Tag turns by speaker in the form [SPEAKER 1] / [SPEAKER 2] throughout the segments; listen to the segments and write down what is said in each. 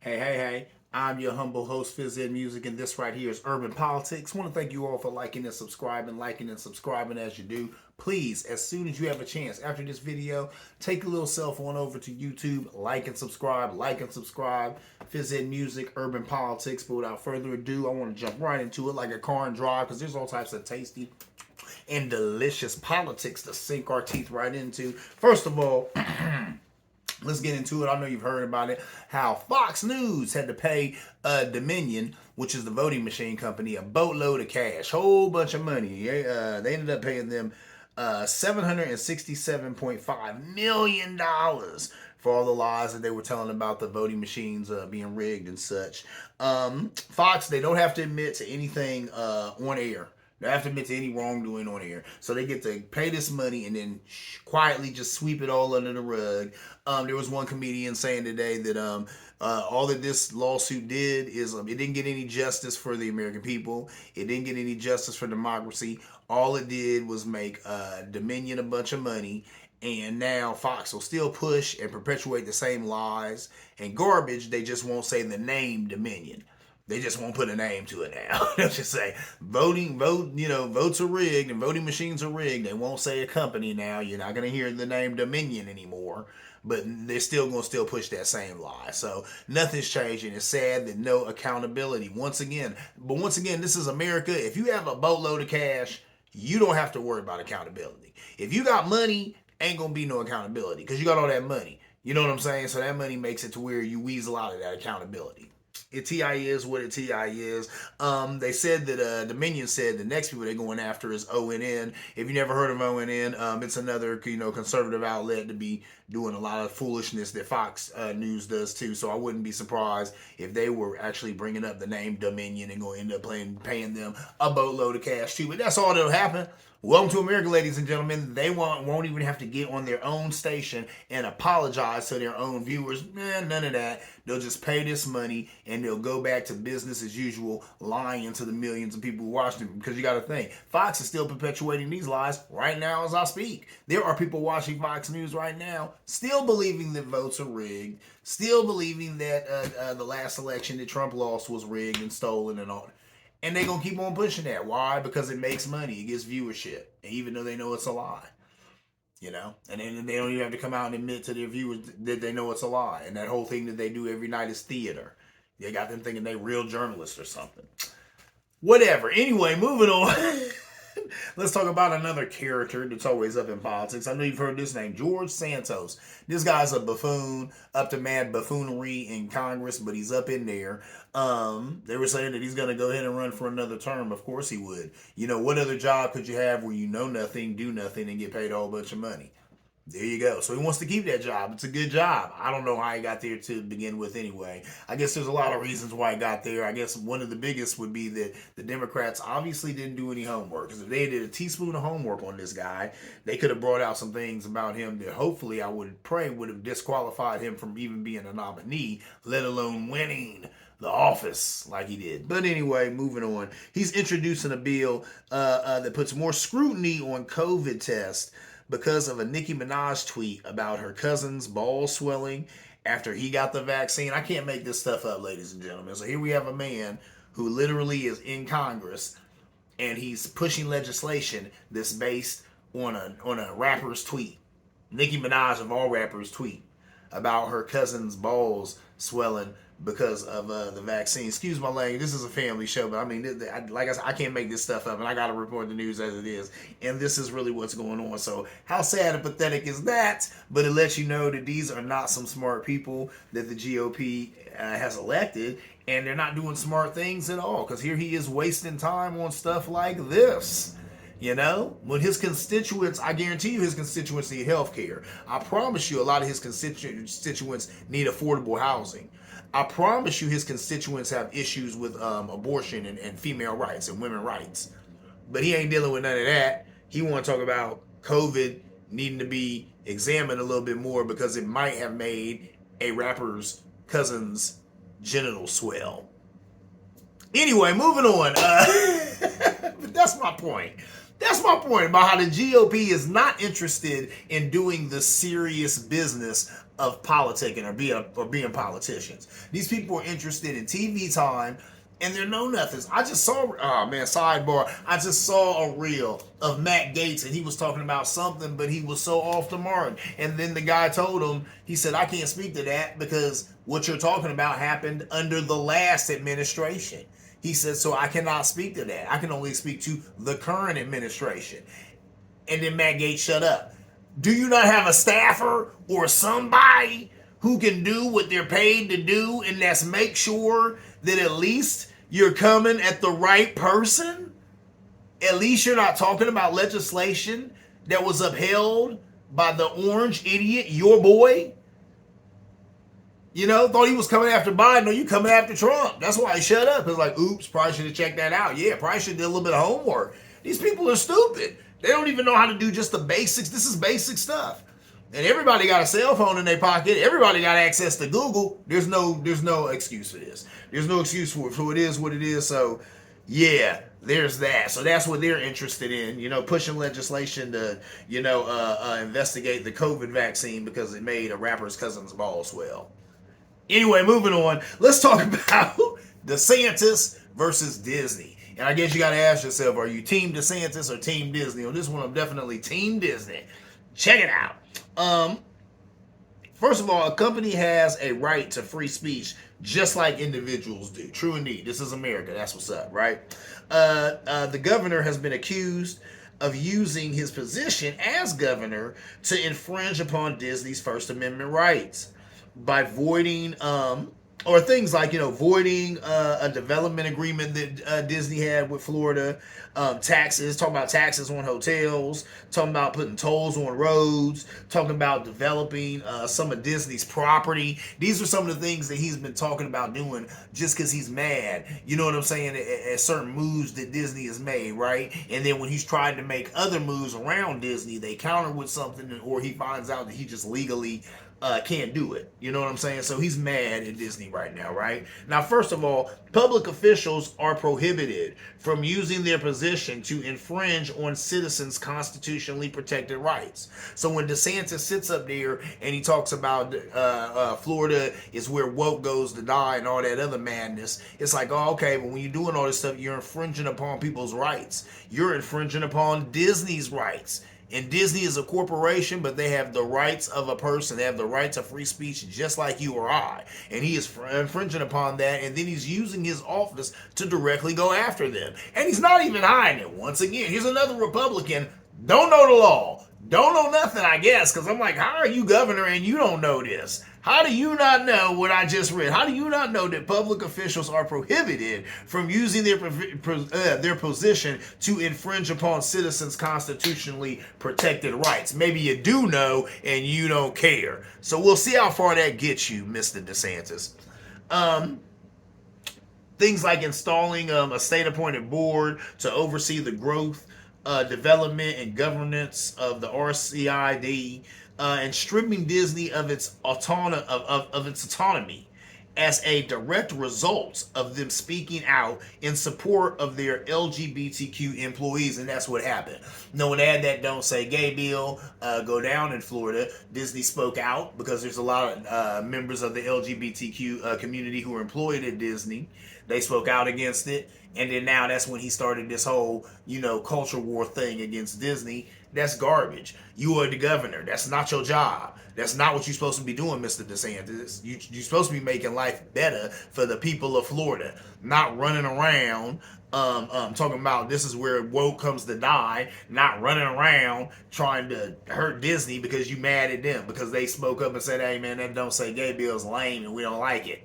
[SPEAKER 1] Hey. I'm your humble host, Fizz Ed Music, and this right here is Urban Politics. I want to thank you all for liking and subscribing as you do. Please, as soon as you have a chance after this video, take a little cell phone over to YouTube, like and subscribe. Fizz Ed Music, Urban Politics. But without further ado, I want to jump right into it like a car and drive because there's all types of tasty and delicious politics to sink our teeth right into. First of all, let's get into it. I know you've heard about it. How Fox News had to pay Dominion, which is the voting machine company, a boatload of cash, whole bunch of money. They ended up paying them $767.5 million for all the lies that they were telling about the voting machines being rigged and such. Fox, they don't have to admit to anything on air. They have to admit to any wrongdoing on air. So they get to pay this money and then quietly just sweep it all under the rug. There was one comedian saying today that all that this lawsuit did is it didn't get any justice for the American people. It didn't get any justice for democracy. All it did was make Dominion a bunch of money. And now Fox will still push and perpetuate the same lies and garbage. They just won't say the name Dominion. They just won't put a name to it now. They'll just say votes are rigged and voting machines are rigged. They won't say a company now. You're not going to hear the name Dominion anymore. But they're still going to push that same lie. So nothing's changing. It's sad that no accountability. Once again, this is America. If you have a boatload of cash, you don't have to worry about accountability. If you got money, ain't going to be no accountability because you got all that money. You know what I'm saying? So that money makes it to where you weasel out of that accountability. TI is what a TI is. They said that Dominion said the next people they're going after is ONN. If you never heard of ONN, it's another conservative outlet to be doing a lot of foolishness that Fox News does too. So I wouldn't be surprised if they were actually bringing up the name Dominion and going to end up paying them a boatload of cash too. But that's all that'll happen. Welcome to America, ladies and gentlemen. They won't even have to get on their own station and apologize to their own viewers. None of that. They'll just pay this money and they'll go back to business as usual, lying to the millions of people who watch them. Because you got to think, Fox is still perpetuating these lies right now as I speak. There are people watching Fox News right now still believing that votes are rigged, still believing that the last election that Trump lost was rigged and stolen and all. And they're going to keep on pushing that. Why? Because it makes money. It gets viewership. Even though they know it's a lie. And then they don't even have to come out and admit to their viewers that they know it's a lie. And that whole thing that they do every night is theater. They got them thinking they real journalists or something. Whatever. Anyway, moving on. Let's talk about another character that's always up in politics. I know you've heard this name, George Santos. This guy's a buffoon, up to mad buffoonery in Congress, but he's up in there. They were saying that he's going to go ahead and run for another term. Of course he would. What other job could you have where you know nothing, do nothing, and get paid a whole bunch of money? There you go. So he wants to keep that job. It's a good job. I don't know how he got there to begin with anyway. I guess there's a lot of reasons why he got there. I guess one of the biggest would be that the Democrats obviously didn't do any homework. Because if they did a teaspoon of homework on this guy, they could have brought out some things about him that hopefully I would pray would have disqualified him from even being a nominee, let alone winning the office like he did. But anyway, moving on. He's introducing a bill that puts more scrutiny on COVID tests because of a Nicki Minaj tweet about her cousin's balls swelling after he got the vaccine. I can't make this stuff up, ladies and gentlemen. So here we have a man who literally is in Congress and he's pushing legislation that's based on a rapper's tweet. Nicki Minaj of all rappers tweet about her cousin's balls swelling because of the vaccine. Excuse my language. This is a family show, but I mean, like I said, I can't make this stuff up, and I got to report the news as it is. And this is really what's going on. So how sad and pathetic is that? But it lets you know that these are not some smart people that the GOP has elected, and they're not doing smart things at all. Because here he is wasting time on stuff like this. When his constituents, I guarantee you his constituents need health care. I promise you a lot of his constituents need affordable housing. I promise you his constituents have issues with abortion and female rights and women's rights. But he ain't dealing with none of that. He want to talk about COVID needing to be examined a little bit more because it might have made a rapper's cousin's genitals swell. Anyway, moving on. But that's my point. That's my point about how the GOP is not interested in doing the serious business of politicking or being politicians. These people are interested in TV time, and they're know nothings. I just saw, oh man, sidebar. I just saw a reel of Matt Gaetz, and he was talking about something, but he was so off the mark. And then the guy told him, he said, I can't speak to that because what you're talking about happened under the last administration. He said, so I cannot speak to that. I can only speak to the current administration. And then Matt Gaetz shut up. Do you not have a staffer or somebody who can do what they're paid to do, and that's make sure that at least you're coming at the right person? At least you're not talking about legislation that was upheld by the orange idiot, your boy. You know, thought he was coming after Biden. No, you coming after Trump. That's why he shut up. It's like, oops, probably should have checked that out. Yeah, probably should have did a little bit of homework. These people are stupid. They don't even know how to do just the basics. This is basic stuff. And everybody got a cell phone in their pocket. Everybody got access to Google. There's no excuse for this. There's no excuse for it. So it is what it is. So yeah, there's that. So that's what they're interested in, you know, pushing legislation to, you know, investigate the COVID vaccine because it made a rapper's cousin's balls swell. Anyway, moving on. Let's talk about DeSantis versus Disney. And I guess you got to ask yourself, are you Team DeSantis or Team Disney? On this one, I'm definitely Team Disney. Check it out. First of all, a company has a right to free speech just like individuals do. True indeed. This is America. That's what's up, right? The governor has been accused of using his position as governor to infringe upon Disney's First Amendment rights by voiding or things like, you know, voiding a development agreement that Disney had with Florida, taxes, talking about taxes on hotels, talking about putting tolls on roads, talking about developing some of Disney's property. These are some of the things that he's been talking about doing just because he's mad. You know what I'm saying? At certain moves that Disney has made, right? And then when he's trying to make other moves around Disney, they counter with something, or he finds out that he just legally can't do it. You know what I'm saying? So he's mad at Disney right now, right? Now, first of all, public officials are prohibited from using their position to infringe on citizens' constitutionally protected rights. So when DeSantis sits up there and he talks about Florida is where woke goes to die and all that other madness, it's like, oh, okay, but when you're doing all this stuff, you're infringing upon people's rights. You're infringing upon Disney's rights. And Disney is a corporation, but they have the rights of a person. They have the rights of free speech just like you or I. And he is infringing upon that, and then he's using his office to directly go after them. And he's not even hiding it. Once again, here's another Republican, don't know the law. Don't know nothing, I guess, because I'm like, how are you governor and you don't know this? How do you not know what I just read? How do you not know that public officials are prohibited from using their position to infringe upon citizens' constitutionally protected rights? Maybe you do know and you don't care. So we'll see how far that gets you, Mr. DeSantis. Things like installing a state-appointed board to oversee the growth, development, and governance of the RCID, and stripping Disney of its autonomy as a direct result of them speaking out in support of their LGBTQ employees, and that's what happened. No, an ad that don't say gay bill go down in Florida. Disney spoke out because there's a lot of members of the LGBTQ community who are employed at Disney. They spoke out against it, and then now that's when he started this whole, you know, culture war thing against Disney. That's garbage. You are the governor. That's not your job. That's not what you're supposed to be doing, Mr. DeSantis. You're supposed to be making life better for the people of Florida, not running around talking about this is where woke comes to die, not running around trying to hurt Disney because you mad at them because they spoke up and said, hey man, that don't say gay bill's lame and we don't like it.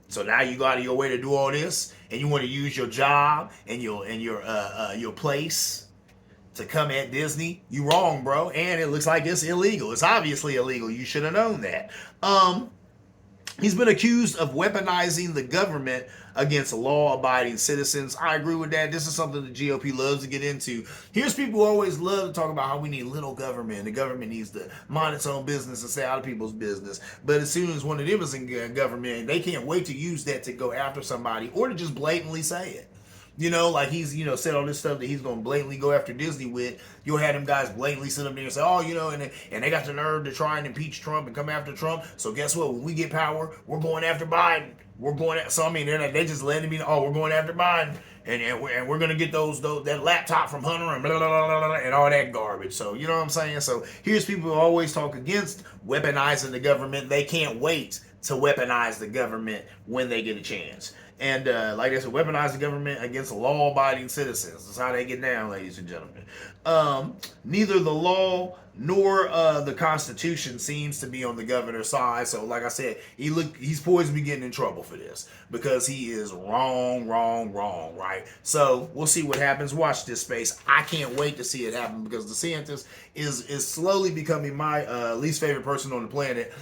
[SPEAKER 1] So now you go out of your way to do all this, and you want to use your job and your place to come at Disney. You wrong, bro. And it looks like it's illegal. It's obviously illegal. You should have known that. He's been accused of weaponizing the government against law-abiding citizens. I agree with that. This is something the GOP loves to get into. Here's people who always love to talk about how we need little government. The government needs to mind its own business and stay out of people's business. But as soon as one of them is in government, they can't wait to use that to go after somebody or to just blatantly say it. You know, like he's, said all this stuff that he's gonna blatantly go after Disney with. You'll have them guys blatantly sit up there and say, oh, and they got the nerve to try and impeach Trump and come after Trump. So guess what? When we get power, we're going after Biden. We're going at, so I mean, they just letting me know, oh, we're going after Biden. And we're gonna get those that laptop from Hunter and blah, blah, blah, blah, blah, and all that garbage. So you know what I'm saying? So here's people who always talk against weaponizing the government. They can't wait to weaponize the government when they get a chance. And like I said, weaponize the government against law-abiding citizens. That's how they get down, ladies and gentlemen. Neither the law nor the Constitution seems to be on the governor's side. So, like I said, he's poised to be getting in trouble for this because he is wrong, right? So we'll see what happens. Watch this space. I can't wait to see it happen because DeSantis is slowly becoming my least favorite person on the planet.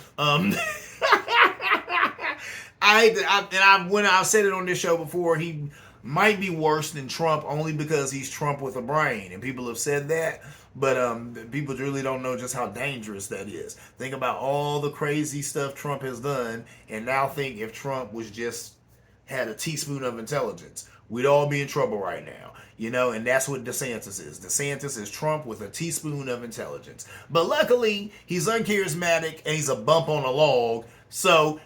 [SPEAKER 1] When I've said it on this show before, he might be worse than Trump only because he's Trump with a brain, and people have said that, but people really don't know just how dangerous that is. Think about all the crazy stuff Trump has done, and now think if Trump was just had a teaspoon of intelligence, we'd all be in trouble right now. And that's what DeSantis is. DeSantis is Trump with a teaspoon of intelligence. But luckily, he's uncharismatic and he's a bump on a log, so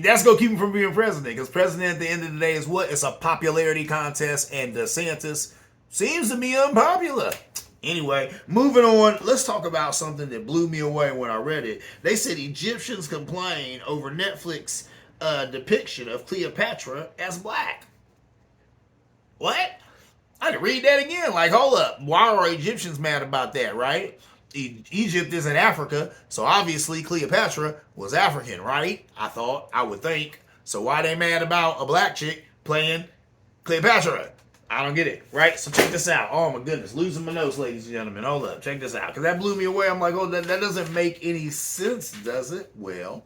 [SPEAKER 1] that's going to keep him from being president, because president at the end of the day is what? It's a popularity contest, and DeSantis seems to be unpopular. Anyway, moving on, let's talk about something that blew me away when I read it. They said Egyptians complain over Netflix depiction of Cleopatra as black. What? I had to read that again. Like, hold up. Why are Egyptians mad about that, right? Egypt is in Africa, so obviously Cleopatra was African, right? I would think. So why they mad about a black chick playing Cleopatra? I don't get it, right? So check this out. Oh my goodness, losing my notes, ladies and gentlemen. Hold up, check this out, because that blew me away. I'm like, oh, that doesn't make any sense, does it? Well,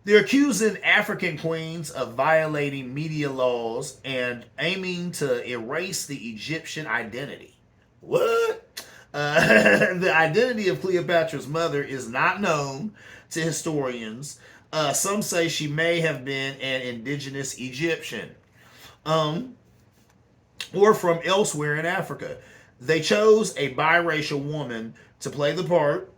[SPEAKER 1] they're accusing African queens of violating media laws and aiming to erase the Egyptian identity. What? The identity of Cleopatra's mother is not known to historians. Some say she may have been an indigenous Egyptian, or from elsewhere in Africa. They chose a biracial woman to play the part.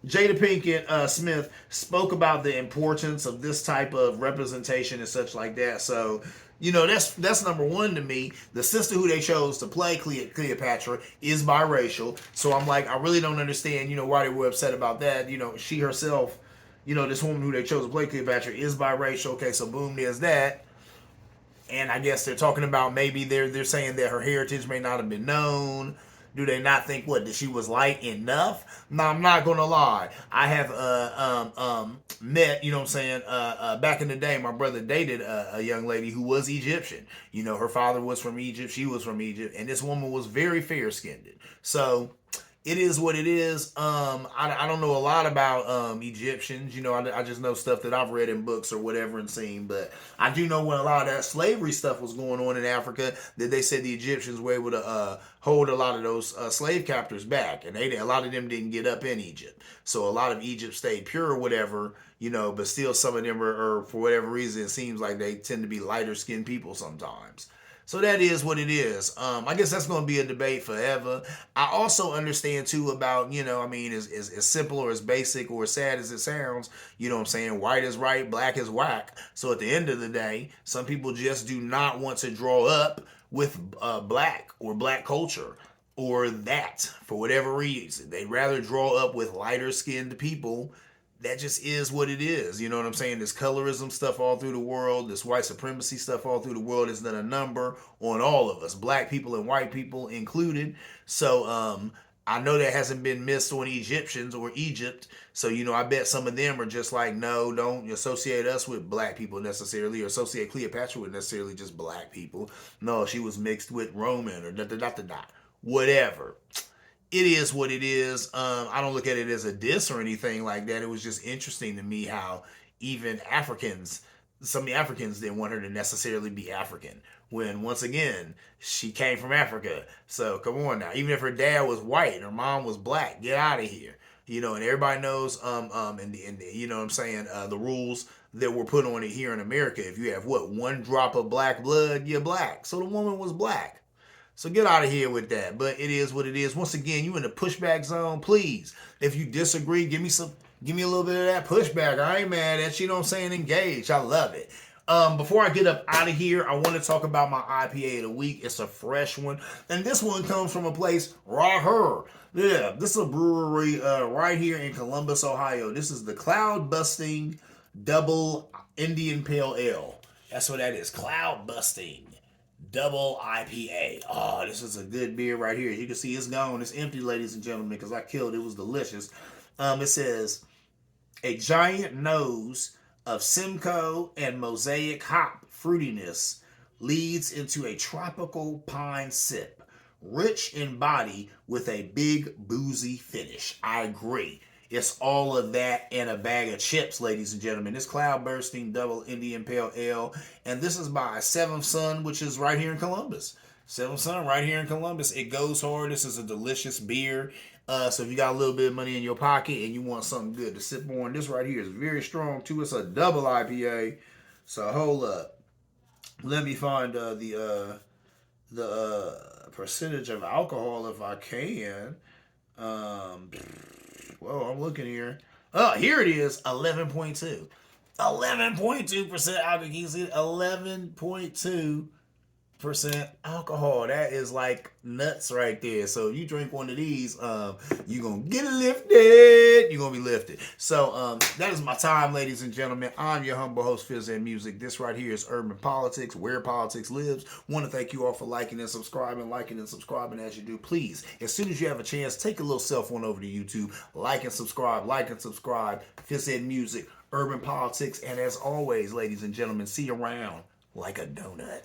[SPEAKER 1] Jada Pinkett Smith spoke about the importance of this type of representation and such like that. So, that's number one to me. The sister who they chose to play Cleopatra is biracial. So I'm like, I really don't understand, why they were upset about that. She herself, this woman who they chose to play Cleopatra is biracial. Okay, so boom, there's that. And I guess they're talking about maybe they're saying that her heritage may not have been known. Do they not think that she was light enough? No, I'm not gonna lie. I have met, back in the day, my brother dated a young lady who was Egyptian. Her father was from Egypt, she was from Egypt, and this woman was very fair-skinned. So it is what it is. I don't know a lot about Egyptians. I just know stuff that I've read in books or whatever and seen. But I do know when a lot of that slavery stuff was going on in Africa, that they said the Egyptians were able to hold a lot of those slave captors back, and a lot of them didn't get up in Egypt. So a lot of Egypt stayed pure or whatever. But still some of them are for whatever reason, it seems like they tend to be lighter skinned people sometimes. So that is what it is. I guess that's going to be a debate forever. I also understand, too, about, as simple or as basic or as sad as it sounds, white is right, black is whack. So at the end of the day, some people just do not want to draw up with black or black culture or that for whatever reason. They'd rather draw up with lighter skinned people. That just is what it is. You know what I'm saying? This colorism stuff all through the world, this white supremacy stuff all through the world has done a number on all of us, black people and white people included. So I know that hasn't been missed on Egyptians or Egypt. So, I bet some of them are just like, no, don't associate us with black people necessarily, or associate Cleopatra with necessarily just black people. No, she was mixed with Roman or whatever. It is what it is. I don't look at it as a diss or anything like that. It was just interesting to me how even some of the Africans didn't want her to necessarily be African. When, once again, she came from Africa. So, come on now. Even if her dad was white and her mom was black, get out of here. You know, and everybody knows and you know what I'm saying, the rules that were put on it here in America. If you have what, one drop of black blood, you're black. So the woman was black. So get out of here with that. But it is what it is. Once again, you in the pushback zone. Please, if you disagree, give me a little bit of that pushback. I ain't mad at you. You know what I'm saying? Engage. I love it. Before I get up out of here, I want to talk about my IPA of the week. It's a fresh one, and this one comes from a place right here. Yeah, this is a brewery right here in Columbus, Ohio. This is the Cloud Busting Double Indian Pale Ale. That's what that is. Cloud Busting Double IPA. Oh, this is a good beer right here. As you can see, it's gone. It's empty, ladies and gentlemen, because I killed it. It was delicious. It says a giant nose of Simcoe and Mosaic hop fruitiness leads into a tropical pine sip, rich in body with a big boozy finish. I agree. It's all of that and a bag of chips, ladies and gentlemen. This Cloud Bursting Double Indian Pale Ale, and this is by Seventh Son, which is right here in Columbus. Seventh Son, right here in Columbus. It goes hard. This is a delicious beer. So if you got a little bit of money in your pocket and you want something good to sip on, this right here is very strong too. It's a double IPA. So hold up. Let me find the percentage of alcohol if I can. Well, I'm looking here. Oh, here it is, 11.2. 11.2% alcohol. Can you see it? 11.2% alcohol. That is like nuts right there. So if you drink one of these, you're gonna get lifted. You're gonna be lifted. So that is my time, ladies and gentlemen. I'm your humble host, Fizz and Music. This right here is Urban Politics, where politics lives. Want to thank you all for liking and subscribing as you do. Please, as soon as you have a chance, take a little self on over to YouTube, like and subscribe. Fizz and Music, Urban Politics, and as always, ladies and gentlemen, see you around like a donut.